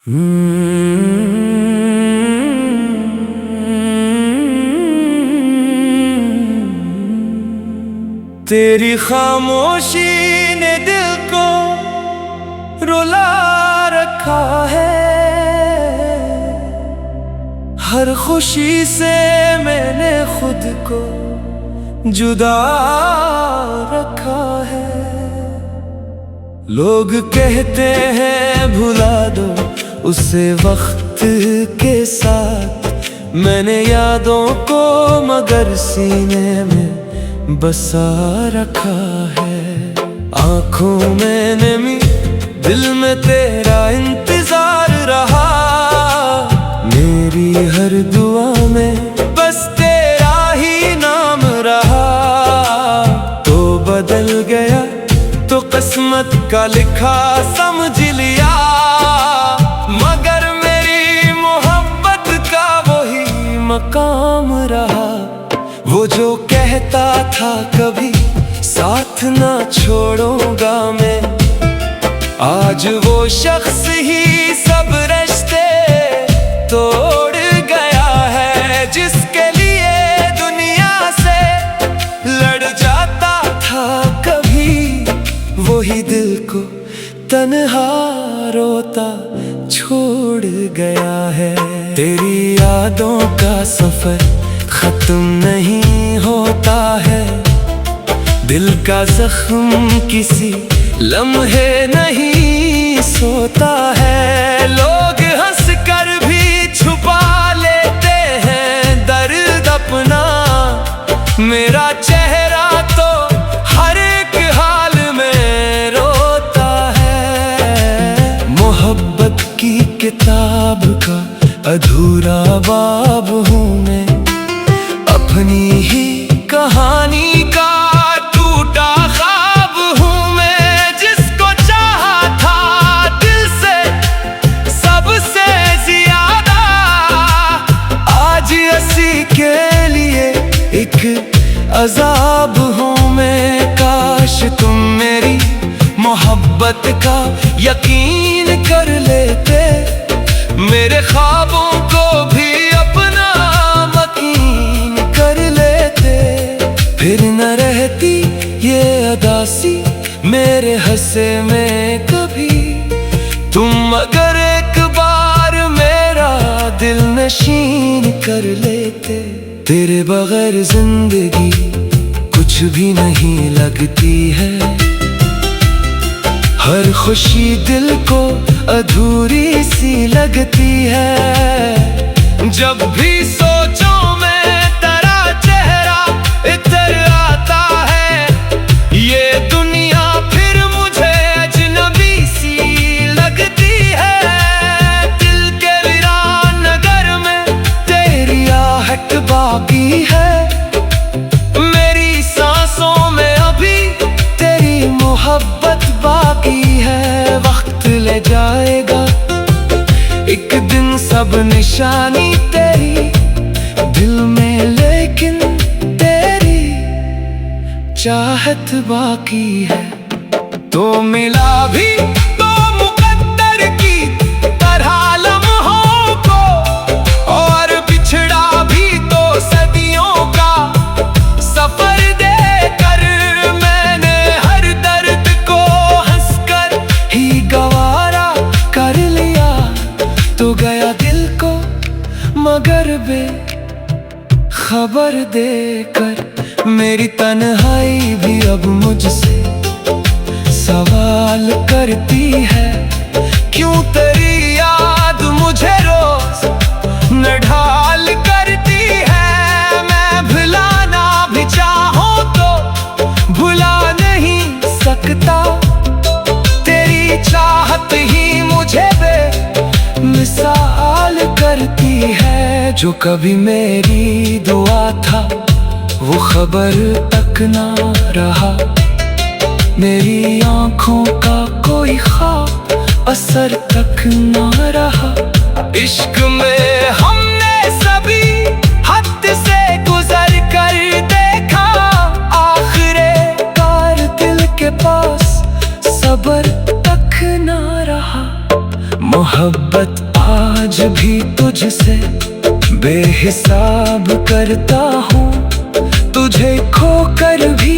तेरी खामोशी ने दिल को रुला रखा है। हर खुशी से मैंने खुद को जुदा रखा है। लोग कहते हैं भुला दो उसे वक्त के साथ, मैंने यादों को मगर सीने में बसा रखा है। आँखों में नमी, दिल में तेरा इंतजार रहा। मेरी हर दुआ में बस तेरा ही नाम रहा। तो बदल गया तो किस्मत का लिखा समझ लिया, मगर मेरी मोहब्बत का वही मकाम रहा। वो जो कहता था कभी साथ ना छोड़ूंगा मैं, आज वो शख्स ही सब रिश्ते तोड़ गया है। जिसके लिए दुनिया से लड़ जाता था कभी, वही दिल को तन्हा रोता छोड़ गया है। तेरी यादों का सफर खत्म नहीं होता है, दिल का जख्म किसी लम्हे नहीं सोता है। लोग हंस कर भी छुपा लेते हैं दर्द अपना, मेरा चेहरा तो हर एक हाल में रोता है। मोहब्बत की किताब का अधूरा बाब हूँ मैं, अपनी ही कहानी का टूटा ख्वाब हूँ मैं। जिसको चाहा था दिल से सबसे ज्यादा, आज इसी के लिए एक अजाब हूँ मैं। काश तुम मेरी मोहब्बत का यकीन कर लेते, मेरे ख्वाबों को भी अपना मकीन कर लेते। फिर न रहती ये अदासी मेरे हंसे में कभी, तुम अगर एक बार मेरा दिल नशीन कर लेते। तेरे बगैर जिंदगी कुछ भी नहीं लगती है, हर खुशी दिल को अधूरी सी लगती है। जब भी सोचो मैं तेरा चेहरा इधर आता है, ये दुनिया फिर मुझे अजनबी सी लगती है। दिल के वीरान नगर में तेरी आहट बाकी है, मेरी सांसों में अभी तेरी मोहब्बत बाकी है। वक्त ले जाएगा एक दिन सब निशानी तेरी दिल में, लेकिन तेरी चाहत बाकी है। तो मिला भी तो मुकद्दर की तरह लम्हों को, और बिछड़ा भी तो सदियों का सफर देकर। मैंने हर दर्द को हंसकर ही गवारा कर लिया, तो गया दिल को मगर बेखबर देकर। मेरी तन्हाई भी अब मुझसे सवाल करती है, क्यों तेरी याद मुझे रोज नढाल करती है। मैं भुलाना भी चाहूं तो भुला नहीं सकता, तेरी चाहत ही मुझे बेमिसाल करती है। जो कभी मेरी दुआ था वो खबर तक ना रहा, मेरी आँखों का कोई ख्वाब असर तक ना रहा। इश्क में हमने सभी हद से गुजर कर देखा, आखिरे कार दिल के पास सबर तक ना रहा। मोहब्बत आज भी तुझसे बेहिसाब करता हूँ, तुझे खोकर भी